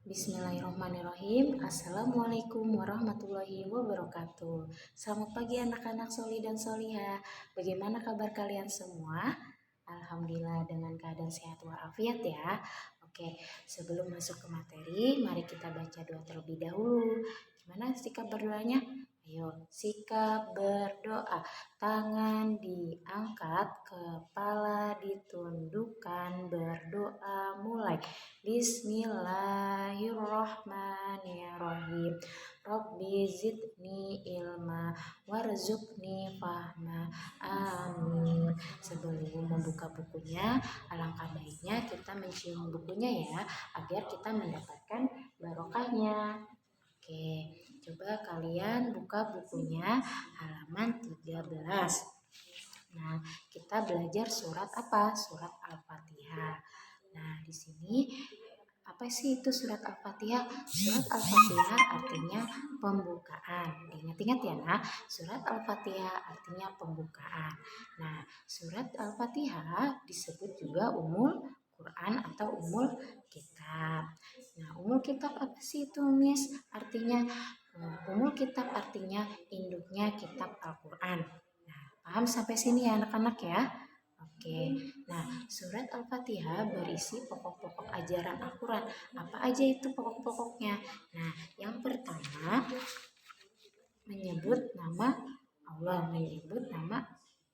Bismillahirrahmanirrahim. Assalamualaikum warahmatullahi wabarakatuh. Selamat pagi anak-anak soli dan soliha. Bagaimana kabar kalian semua? Alhamdulillah dengan keadaan sehat walafiat ya. Oke, sebelum masuk ke materi, mari kita baca doa terlebih dahulu. Gimana sikap berdoanya? Ayo, sikap berdoa. Tangan diangkat, kepala ditundukkan, berdoa mulai. Bismillahirrahmanirrahim. Rabbi zidni ilma warzuqni fahma. Amin. Sebelum membuka bukunya, alangkah baiknya kita mencium bukunya ya, agar kita mendapatkan barokahnya. Oke, coba kalian buka bukunya halaman 13. Nah, kita belajar surat apa? Surat Al-Fatihah. Nah, di sini apa sih itu surat Al-Fatihah? Surat Al-Fatihah artinya pembukaan. Ingat-ingat ya, nah, surat Al-Fatihah artinya pembukaan. Nah, surat Al-Fatihah disebut juga Ummul Quran atau Ummul Kitab. Nah, Ummul Kitab apa sih itu, Miss? Artinya Ummul Kitab artinya induknya kitab Al-Quran. Nah, paham sampai sini ya anak-anak ya? Oke, nah surat Al-Fatihah berisi pokok-pokok ajaran Al-Quran. Apa aja itu pokok-pokoknya? Nah, yang pertama menyebut nama Allah, menyebut nama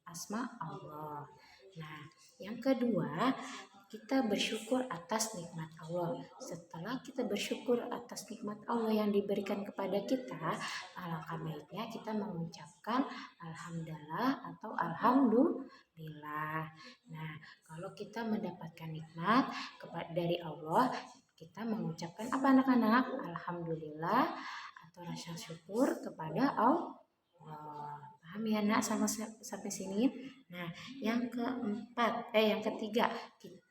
asma Allah. Nah, yang kedua kita bersyukur atas nikmat Allah. Setelah kita bersyukur atas nikmat Allah yang diberikan kepada kita, alangkah baiknya kita mengucapkan alhamdulillah atau alhamdulillah. Nah, kalau kita mendapatkan nikmat dari Allah, kita mengucapkan apa anak-anak? Alhamdulillah atau rasa syukur kepada Allah. Paham ya nak sampai sini? Nah, yang ketiga, kita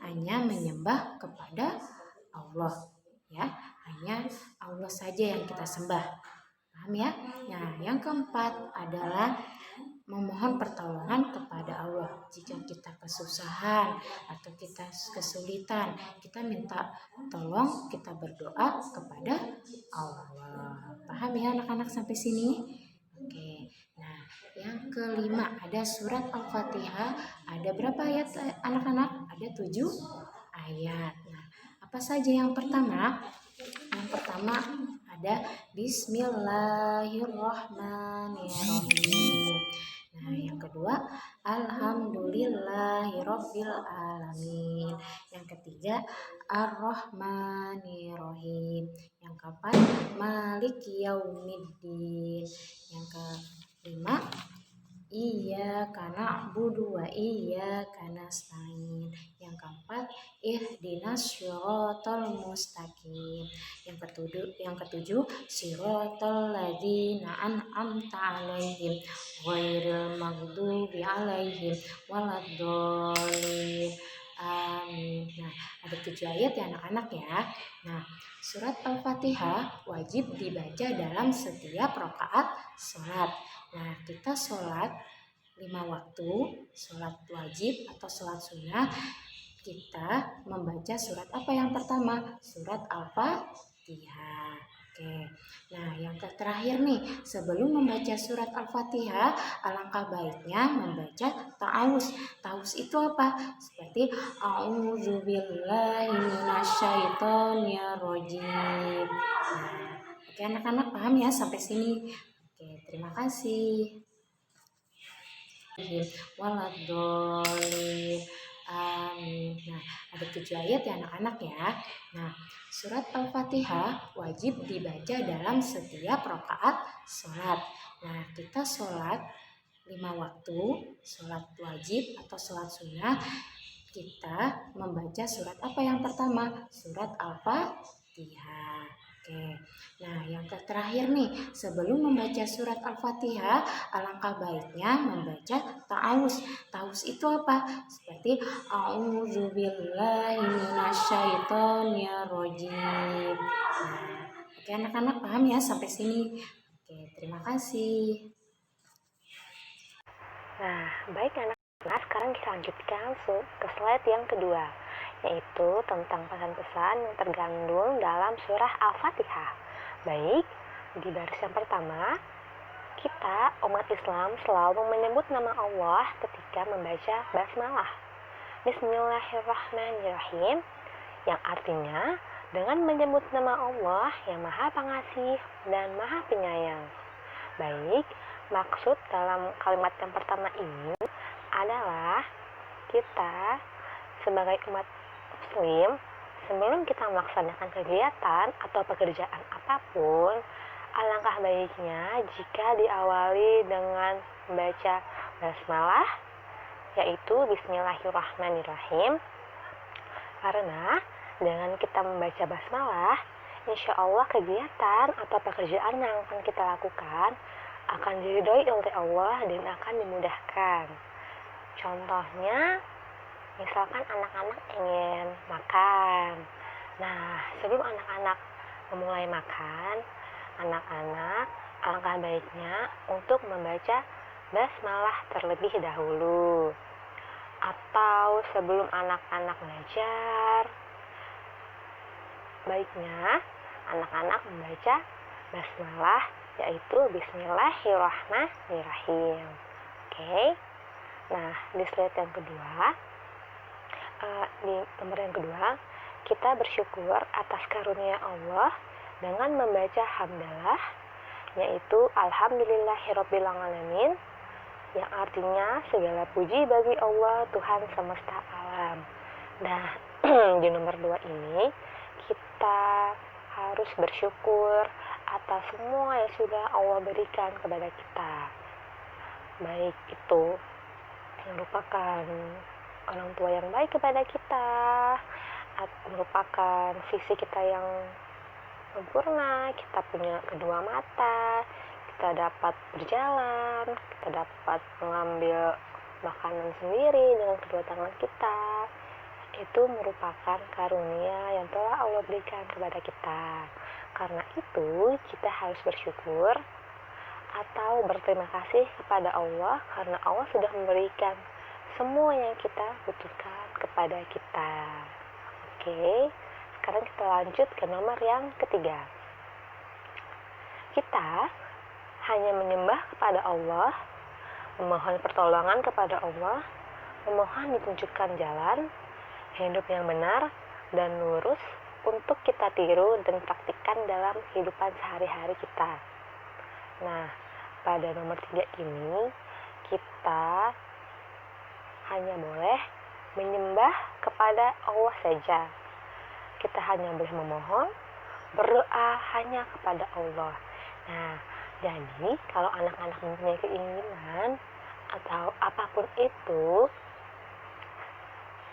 hanya menyembah kepada Allah ya, hanya Allah saja yang kita sembah. Paham ya? Nah, yang keempat adalah memohon pertolongan kepada Allah. Jika kita kesusahan atau kita kesulitan, kita minta tolong, kita berdoa kepada Allah. Paham ya anak-anak sampai sini? Oke, nah yang kelima ada surat Al-Fatihah. Ada berapa ayat anak-anak? Ada 7 ayat. Nah, apa saja yang pertama? Yang pertama ada Bismillahirrahmanirrahim. Nah, yang kedua Alhamdulillahirabbil alamin. Yang ketiga Ar-Rahmanirrahim. Yang keempat Maliki Yaumiddin. Yang kelima Iyyaka na'budu wa iyyaka nasta'in. Yang keempat ihdinas syiratal mustaqim. Yang ketujuh siratal ladzina an'amta 'alaihim ghairil maghdubi 'alaihim waladdallin. Amin. Nah, ada 7 ayat ya anak-anak ya. Nah, surat Al-Fatihah wajib dibaca dalam setiap rakaat sholat. Nah, kita sholat 5 waktu, sholat wajib atau sholat sunnah, kita membaca surat apa yang pertama? Surat Al-Fatihah. Oke. Nah, yang terakhir nih, sebelum membaca surat Al-Fatihah, alangkah baiknya membaca ta'awuz. Ta'awuz itu apa? Seperti a'udzubillahi minasyaitonirrajim. Nah, oke anak-anak paham ya sampai sini? Oke, terima kasih. Waladdallin. Amin. Nah, ada 7 ayat ya anak-anak ya. Nah, surat Al-Fatihah wajib dibaca dalam setiap rakaat sholat. Nah, kita sholat 5 waktu, sholat wajib atau sholat sunnah, kita membaca surat apa yang pertama? Surat Al-Fatihah. Oke. Nah, yang terakhir nih, sebelum membaca surat Al-Fatihah, alangkah baiknya membaca ta'awuz. Ta'awuz itu apa? Seperti a'udzubillahi minasyaitonirrajim. Nah, oke anak-anak paham ya sampai sini? Oke, terima kasih. Nah, baik anak-anak, sekarang kita lanjutkan ke slide yang kedua. yaitu tentang pesan-pesan yang terkandung dalam surah Al-Fatihah. Baik, di baris yang pertama, kita umat Islam selalu menyebut nama Allah ketika membaca basmalah. Bismillahirrahmanirrahim, yang artinya dengan menyebut nama Allah yang Maha Pengasih dan Maha Penyayang. Baik, maksud dalam kalimat yang pertama ini adalah kita sebagai umat Muslim, sebelum kita melaksanakan kegiatan atau pekerjaan apapun, alangkah baiknya jika diawali dengan membaca basmalah, yaitu Bismillahirrahmanirrahim. Karena dengan kita membaca basmalah, insya Allah kegiatan atau pekerjaan yang akan kita lakukan akan diridhoi oleh Allah dan akan dimudahkan. Contohnya, misalkan anak-anak ingin makan. Nah, sebelum anak-anak memulai makan, anak-anak alangkah baiknya untuk membaca basmalah terlebih dahulu. Atau sebelum anak-anak belajar, baiknya anak-anak membaca basmalah, yaitu Bismillahirrahmanirrahim. Oke. Nah, di slide yang kedua, di nomor yang kedua, kita bersyukur atas karunia Allah dengan membaca hamdalah, yaitu Alhamdulillahirrabbilalamin, yang artinya segala puji bagi Allah Tuhan semesta alam. Nah, di nomor 2 ini kita harus bersyukur atas semua yang sudah Allah berikan kepada kita, baik itu merupakan orang tua yang baik kepada kita, merupakan visi kita yang sempurna, kita punya kedua mata, kita dapat berjalan, kita dapat mengambil makanan sendiri dengan kedua tangan kita. Itu merupakan karunia yang telah Allah berikan kepada kita. Karena itu kita harus bersyukur atau berterima kasih kepada Allah karena Allah sudah memberikan semua yang kita butuhkan kepada kita. Oke, sekarang kita lanjut ke nomor yang ketiga. Kita hanya menyembah kepada Allah, memohon pertolongan kepada Allah, memohon ditunjukkan jalan hidup yang benar dan lurus untuk kita tiru dan praktikkan dalam kehidupan sehari-hari kita. Nah, pada nomor 3 ini kita hanya boleh menyembah kepada Allah saja. Kita hanya boleh memohon, berdoa hanya kepada Allah. Nah, jadi kalau anak-anak mempunyai keinginan atau apapun itu,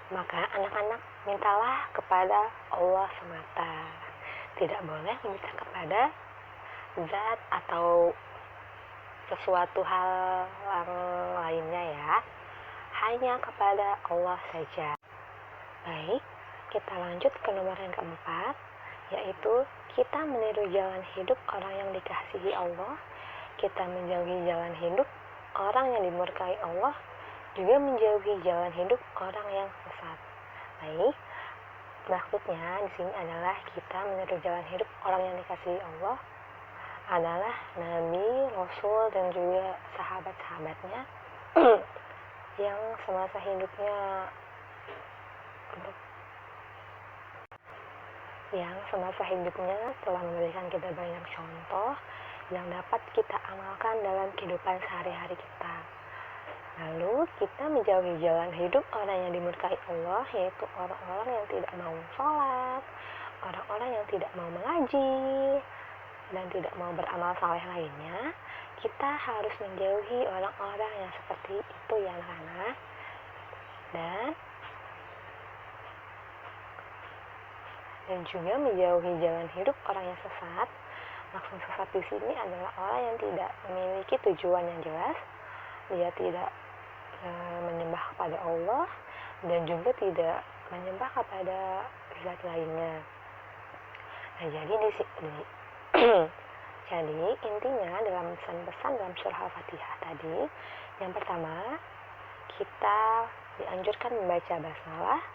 maka anak-anak mintalah kepada Allah semata. Tidak boleh meminta kepada zat atau sesuatu hal yang lainnya ya. Hanya kepada Allah saja. Baik, kita lanjut ke nomor yang keempat, yaitu kita meniru jalan hidup orang yang dikasihi Allah, kita menjauhi jalan hidup orang yang dimurkai Allah, juga menjauhi jalan hidup orang yang sesat. Baik, maksudnya di sini adalah kita meniru jalan hidup orang yang dikasihi Allah adalah Nabi, Rasul, dan juga sahabat-sahabatnya yang semasa hidupnya telah memberikan kita banyak contoh yang dapat kita amalkan dalam kehidupan sehari-hari kita. Lalu kita menjauhi jalan hidup orang yang dimurkai Allah, yaitu orang-orang yang tidak mau sholat, orang-orang yang tidak mau mengaji, dan tidak mau beramal saleh lainnya. Kita harus menjauhi orang-orang yang seperti itu ya anak-anak. Dan juga menjauhi jalan hidup orang yang sesat. Maksud sesat di sini adalah orang yang tidak memiliki tujuan yang jelas. Dia tidak menyembah kepada Allah dan juga tidak menyembah kepada zat lainnya. Nah, jadi intinya dalam pesan-pesan dalam surah Al-Fatihah tadi, yang pertama kita dianjurkan membaca basmalah,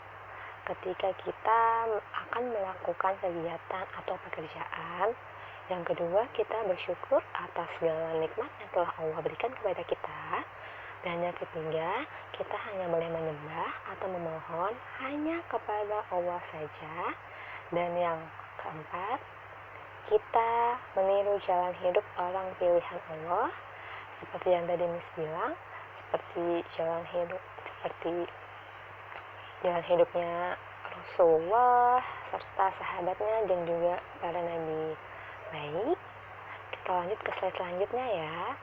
ketika kita akan melakukan kegiatan atau pekerjaan. Yang kedua, kita bersyukur atas segala nikmat yang telah Allah berikan kepada kita. Dan yang ketiga, kita hanya boleh menyembah atau memohon hanya kepada Allah saja. Dan yang keempat, kita meniru jalan hidup orang pilihan Allah, seperti yang tadi Miss bilang, seperti jalan hidupnya Rasulullah serta sahabatnya dan juga para nabi. Baik, kita lanjut ke slide selanjutnya ya.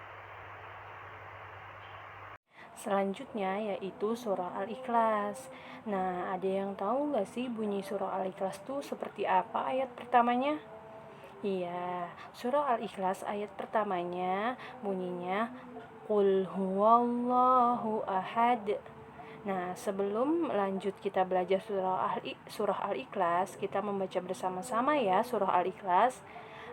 Selanjutnya yaitu surah Al-Ikhlas. Nah, ada yang tahu nggak sih bunyi surah Al-Ikhlas itu seperti apa ayat pertamanya? Iya, surah Al-Ikhlas ayat pertamanya bunyinya Qul huwallahu ahad. Nah, sebelum lanjut kita belajar surah Al-Ikhlas, kita membaca bersama-sama ya surah Al-Ikhlas.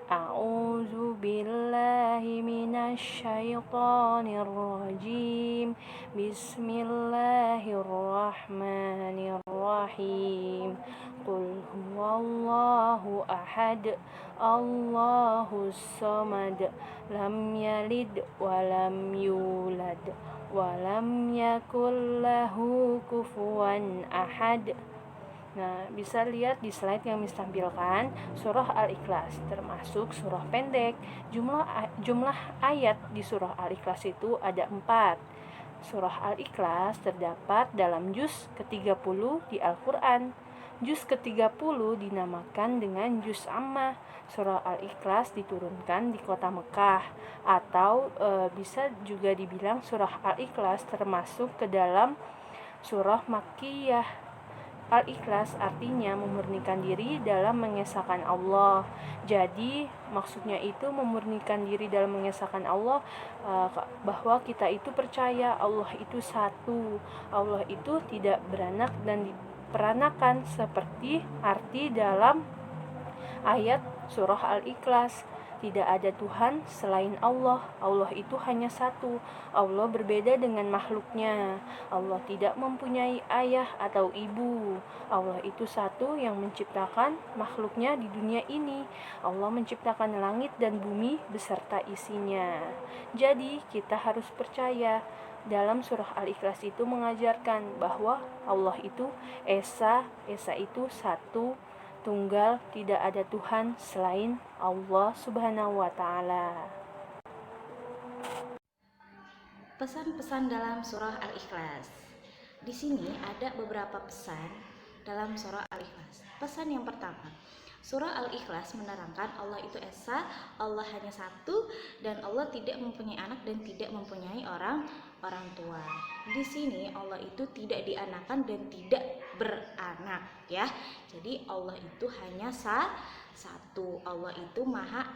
A'udzu billahi minasy syaithanir rajim. Bismillahirrahmanirrahim. Qul huwallahu ahad. Allahus samad. Lam yalid wa lam yulad wa lam yakul lahu kufuwan ahad. Nah, bisa lihat di slide yang ditampilkan surah Al-Ikhlas, termasuk surah pendek. Jumlah ayat di surah Al-Ikhlas itu ada 4. Surah Al-Ikhlas terdapat dalam juz ke-30 di Al-Quran. Juz ke-30 dinamakan dengan juz Ammah. Surah Al-Ikhlas diturunkan di kota Mekah, atau bisa juga dibilang surah Al-Ikhlas termasuk ke dalam surah Makkiyah. Al-Ikhlas artinya memurnikan diri dalam mengesahkan Allah. Jadi maksudnya itu memurnikan diri dalam mengesahkan Allah, bahwa kita itu percaya Allah itu satu. Allah itu tidak beranak dan diperanakan seperti arti dalam ayat surah Al-Ikhlas. Tidak ada Tuhan selain Allah. Allah itu hanya satu. Allah berbeda dengan makhluknya. Allah tidak mempunyai ayah atau ibu. Allah itu satu yang menciptakan makhluknya di dunia ini. Allah menciptakan langit dan bumi beserta isinya. Jadi kita harus percaya. Dalam surah Al-Ikhlas itu mengajarkan bahwa Allah itu Esa itu satu, tunggal, tidak ada Tuhan selain Allah Subhanahu wa Ta'ala. Pesan-pesan dalam surah Al-Ikhlas. Di sini ada beberapa pesan dalam surah Al-Ikhlas. Pesan yang pertama, surah Al-Ikhlas menerangkan Allah itu Esa, Allah hanya satu, dan Allah tidak mempunyai anak dan tidak mempunyai orang tua. Di sini Allah itu tidak dianakan dan tidak beranak ya. Jadi Allah itu hanya satu. Allah itu Maha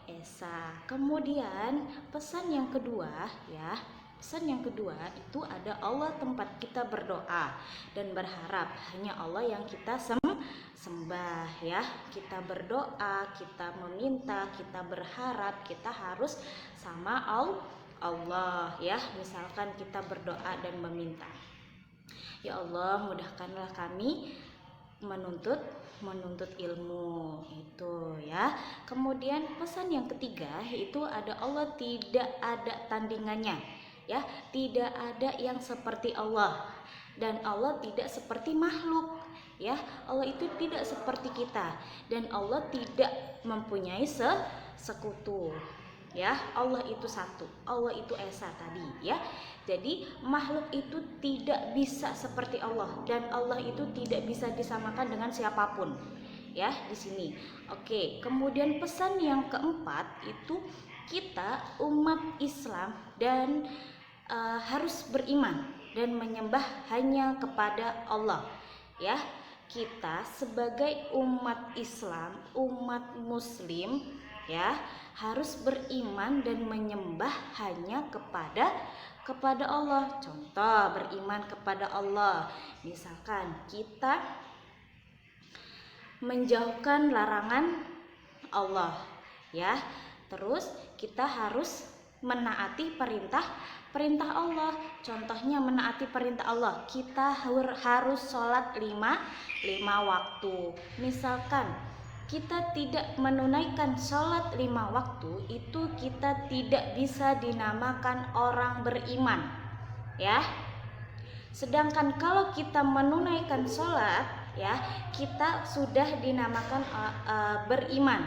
Esa. Kemudian pesan yang kedua ya. Pesan yang kedua itu ada Allah tempat kita berdoa dan berharap. Hanya Allah yang kita sembah ya. Kita berdoa, kita meminta, kita berharap, kita harus sama Allah ya. Misalkan kita berdoa dan meminta, ya Allah, mudahkanlah kami menuntut ilmu itu ya. Kemudian pesan yang ketiga itu ada Allah tidak ada tandingannya ya, tidak ada yang seperti Allah, dan Allah tidak seperti makhluk ya. Allah itu tidak seperti kita, dan Allah tidak mempunyai sekutu ya. Allah itu satu, Allah itu Esa tadi ya. Jadi makhluk itu tidak bisa seperti Allah, dan Allah itu tidak bisa disamakan dengan siapapun ya di sini. Oke, kemudian pesan yang keempat itu kita umat Islam dan harus beriman dan menyembah hanya kepada Allah ya. Kita sebagai umat Islam, umat Muslim ya, harus beriman dan menyembah hanya kepada Allah. Contoh beriman kepada Allah, misalkan kita menjauhkan larangan Allah ya. Terus kita harus menaati perintah perintah Allah. Contohnya menaati perintah Allah, kita harus sholat 5 waktu. Misalkan kita tidak menunaikan sholat 5 waktu, itu kita tidak bisa dinamakan orang beriman, ya. Sedangkan kalau kita menunaikan sholat, ya, kita sudah dinamakan beriman,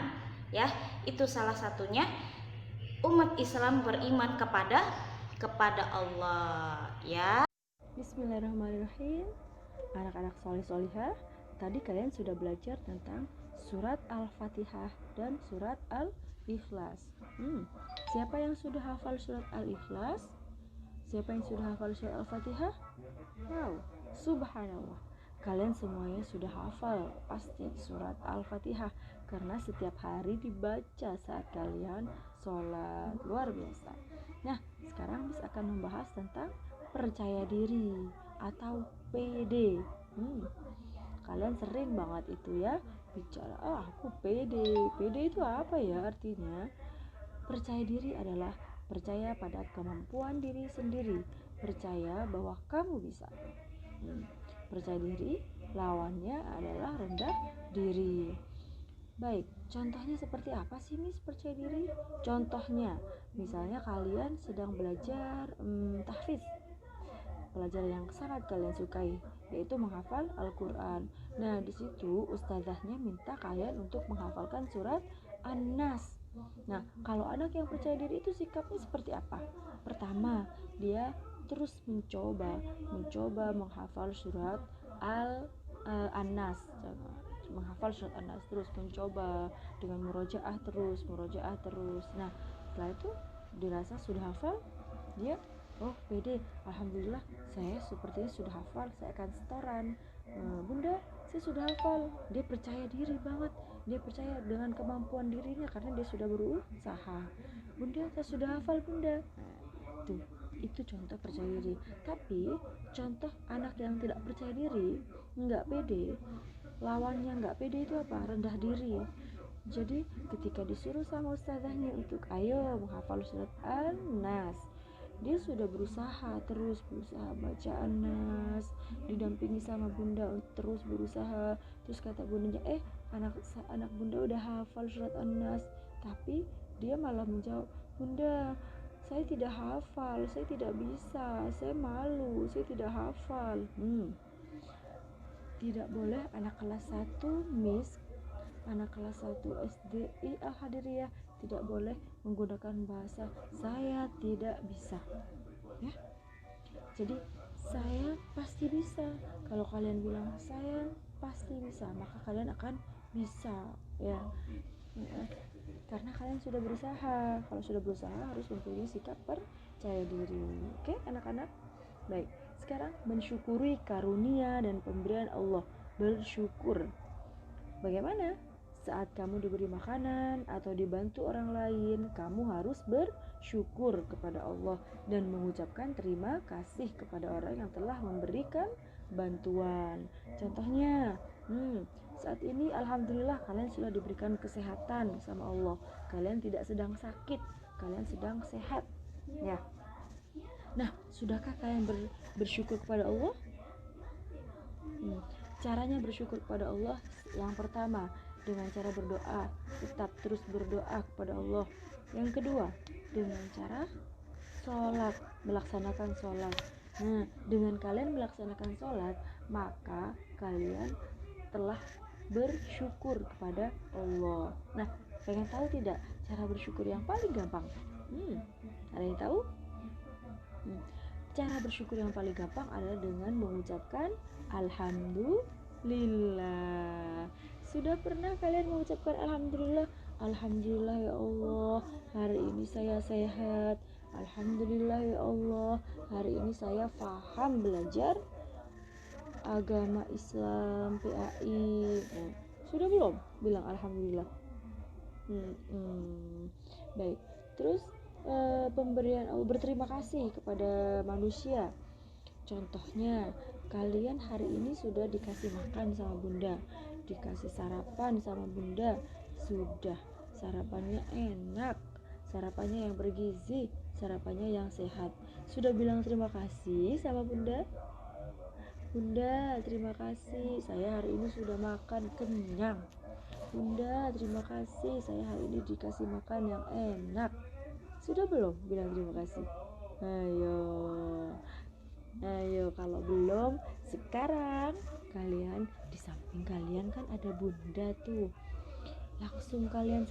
ya. Itu salah satunya umat Islam beriman kepada Allah, ya. Bismillahirrahmanirrahim. Anak-anak solih-solihah, tadi kalian sudah belajar tentang surat Al-Fatihah dan surat Al-Ikhlas. Siapa yang sudah hafal surat Al-Ikhlas? Siapa yang sudah hafal surat Al-Fatihah? Wow, subhanallah. Kalian semuanya sudah hafal pasti surat Al-Fatihah, karena setiap hari dibaca saat kalian sholat. Luar biasa. Nah, sekarang Miss akan membahas tentang percaya diri atau pede. Kalian sering banget itu ya bicara, aku pede. Pede itu apa ya artinya? Percaya diri adalah percaya pada kemampuan diri sendiri, percaya bahwa kamu bisa. Percaya diri lawannya adalah rendah diri. Baik, contohnya seperti apa sih Miss percaya diri? Contohnya, misalnya kalian sedang belajar tahfiz, pelajaran yang sangat kalian sukai, yaitu menghafal Al-Quran. Nah, di situ ustazahnya minta kalian untuk menghafalkan surat An-Nas. Nah, kalau anak yang percaya diri itu sikapnya seperti apa? Pertama, dia terus mencoba menghafal surat An-Nas. Menghafal surat An-Nas terus, mencoba dengan murojaah terus. Nah, setelah itu dirasa sudah hafal, dia pede, alhamdulillah saya sepertinya sudah hafal, saya akan setoran. Bunda, saya sudah hafal. Dia percaya diri banget, dia percaya dengan kemampuan dirinya karena dia sudah berusaha. Bunda, saya sudah hafal bunda. Itu contoh percaya diri. Tapi contoh anak yang tidak percaya diri, nggak pede, lawannya nggak pede itu apa? Rendah diri. Jadi ketika disuruh sama ustazahnya untuk ayo menghafal surat An-Nas, dia sudah berusaha baca An-Nas, didampingi sama bunda terus berusaha. Terus kata bundanya, anak bunda udah hafal surat An-Nas, tapi dia malah menjawab, bunda saya tidak hafal, saya tidak bisa, saya malu, saya tidak hafal. Tidak boleh anak kelas 1 Miss, anak kelas 1 SDI Al-Hadiriyah tidak boleh menggunakan bahasa saya tidak bisa, ya. Jadi saya pasti bisa. Kalau kalian bilang saya pasti bisa, maka kalian akan bisa, ya. Karena kalian sudah berusaha. Kalau sudah berusaha harus mempunyai sikap percaya diri. Oke, anak-anak? Baik, sekarang mensyukuri karunia dan pemberian Allah. Bersyukur. Bagaimana? Saat kamu diberi makanan atau dibantu orang lain, kamu harus bersyukur kepada Allah dan mengucapkan terima kasih kepada orang yang telah memberikan bantuan. Contohnya, saat ini alhamdulillah kalian sudah diberikan kesehatan sama Allah. Kalian tidak sedang sakit, kalian sedang sehat, ya. Nah, sudahkah kalian bersyukur kepada Allah? Caranya bersyukur kepada Allah yang pertama dengan cara berdoa, tetap terus berdoa kepada Allah. Yang kedua, dengan cara sholat, melaksanakan sholat. Nah, dengan kalian melaksanakan sholat, maka kalian telah bersyukur kepada Allah. Nah, pengen tahu tidak cara bersyukur yang paling gampang? Ada yang tahu? Cara bersyukur yang paling gampang adalah dengan mengucapkan alhamdulillah. Sudah pernah kalian mengucapkan alhamdulillah? Alhamdulillah ya Allah, hari ini saya sehat. Alhamdulillah ya Allah, hari ini saya paham belajar agama Islam PAI. Sudah belum bilang alhamdulillah? Baik. Terus pemberian Allah, berterima kasih kepada manusia. Contohnya, kalian hari ini sudah dikasih makan sama bunda, dikasih sarapan sama bunda, sudah sarapannya enak, sarapannya yang bergizi, sarapannya yang sehat. Sudah bilang terima kasih sama Bunda? Bunda, terima kasih, saya hari ini sudah makan kenyang. Bunda, terima kasih, saya hari ini dikasih makan yang enak. Sudah belum bilang terima kasih? Ayo, kalau belum, sekarang kalian di samping kalian kan ada Bunda tuh. Langsung kalian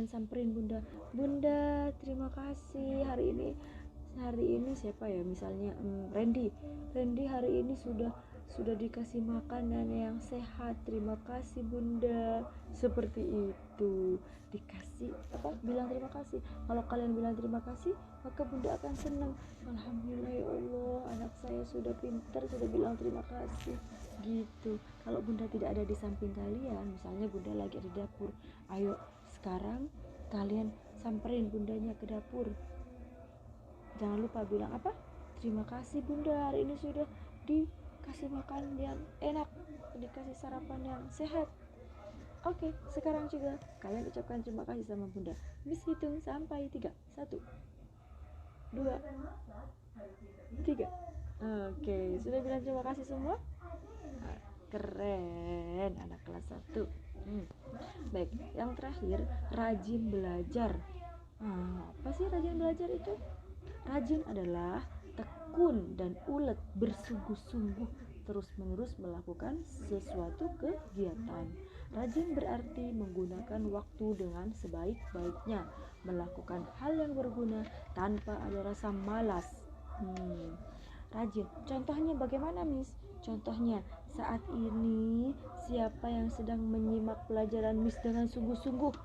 samperin Bunda. Bunda, terima kasih hari ini siapa ya, misalnya Randy hari ini sudah dikasih makanan yang sehat, terima kasih Bunda. Seperti itu, dikasih bilang terima kasih. Kalau kalian bilang terima kasih, maka Bunda akan senang. Alhamdulillah ya Allah, anak saya sudah pintar, sudah bilang terima kasih gitu. Kalau Bunda tidak ada di samping kalian, misalnya Bunda lagi di dapur, ayo sekarang kalian samperin Bundanya ke dapur. Jangan lupa bilang apa? Terima kasih Bunda, hari ini sudah dikasih makan yang enak, dikasih sarapan yang sehat. Oke, sekarang juga kalian ucapkan terima kasih sama Bunda. Miss hitung sampai 3. 1 2 3. Oke, sudah bilang terima kasih semua? Keren, anak kelas 1. Baik, yang terakhir, rajin belajar. Apa sih rajin belajar itu? Rajin adalah tekun dan ulet, bersungguh-sungguh terus-menerus melakukan sesuatu kegiatan. Rajin berarti menggunakan waktu dengan sebaik-baiknya, melakukan hal yang berguna tanpa ada rasa malas. Rajin, contohnya bagaimana Miss? Contohnya saat ini siapa yang sedang menyimak pelajaran Miss dengan sungguh-sungguh?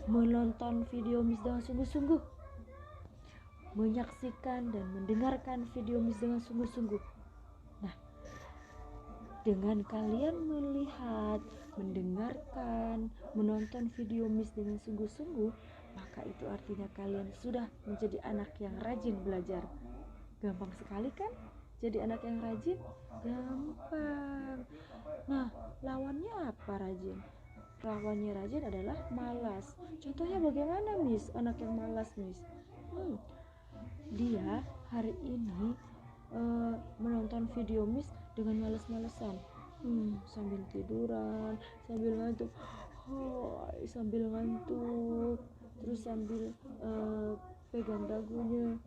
Menonton video Miss dengan sungguh-sungguh, menyaksikan dan mendengarkan video Miss dengan sungguh-sungguh. Nah, dengan kalian melihat, mendengarkan, menonton video Miss dengan sungguh-sungguh, maka itu artinya kalian sudah menjadi anak yang rajin belajar. Gampang sekali kan jadi anak yang rajin? Gampang. Nah, lawannya apa rajin? Lawannya rajin adalah malas. Contohnya bagaimana Miss anak yang malas Miss? Dia hari ini menonton video Miss dengan malas-malasan, sambil tiduran, sambil ngantuk, terus sambil pegang dagunya.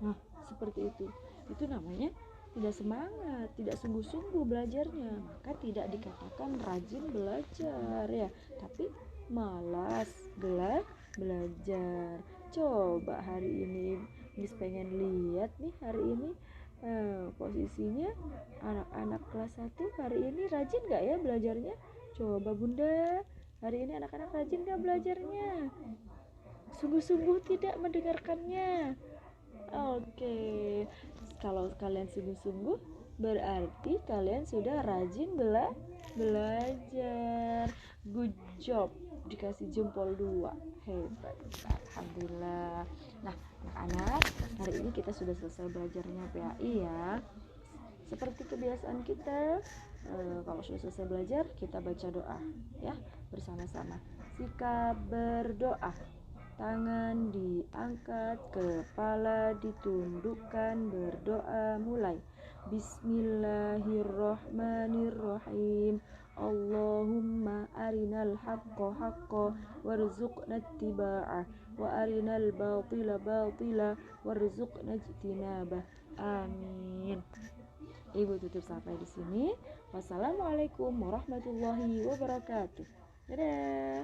Nah, seperti itu namanya tidak semangat, tidak sungguh-sungguh belajarnya, maka tidak dikatakan rajin belajar ya, tapi malas belajar. Coba hari ini Miss pengen lihat nih hari ini posisinya anak-anak kelas 1 hari ini rajin gak ya belajarnya? Coba Bunda, hari ini anak-anak rajin gak belajarnya? Sungguh-sungguh tidak mendengarkannya? Oke, kalau kalian sungguh-sungguh berarti kalian sudah rajin belajar. Good job, dikasih jempol 2. Hebat, alhamdulillah. Nah, anak-anak, hari ini kita sudah selesai belajarnya PAI ya. Seperti kebiasaan kita, kalau sudah selesai belajar, kita baca doa ya bersama-sama. Sikap berdoa. Tangan diangkat, kepala ditundukkan, berdoa mulai. Bismillahirrahmanirrahim. Allahumma arinal haqqa haqqa warzuqna ittiba'ah wa arinal batila batila warzuqna ijtinabah. Amin. Ibu tutup sampai di sini. Wassalamualaikum warahmatullahi wabarakatuh. Dadah.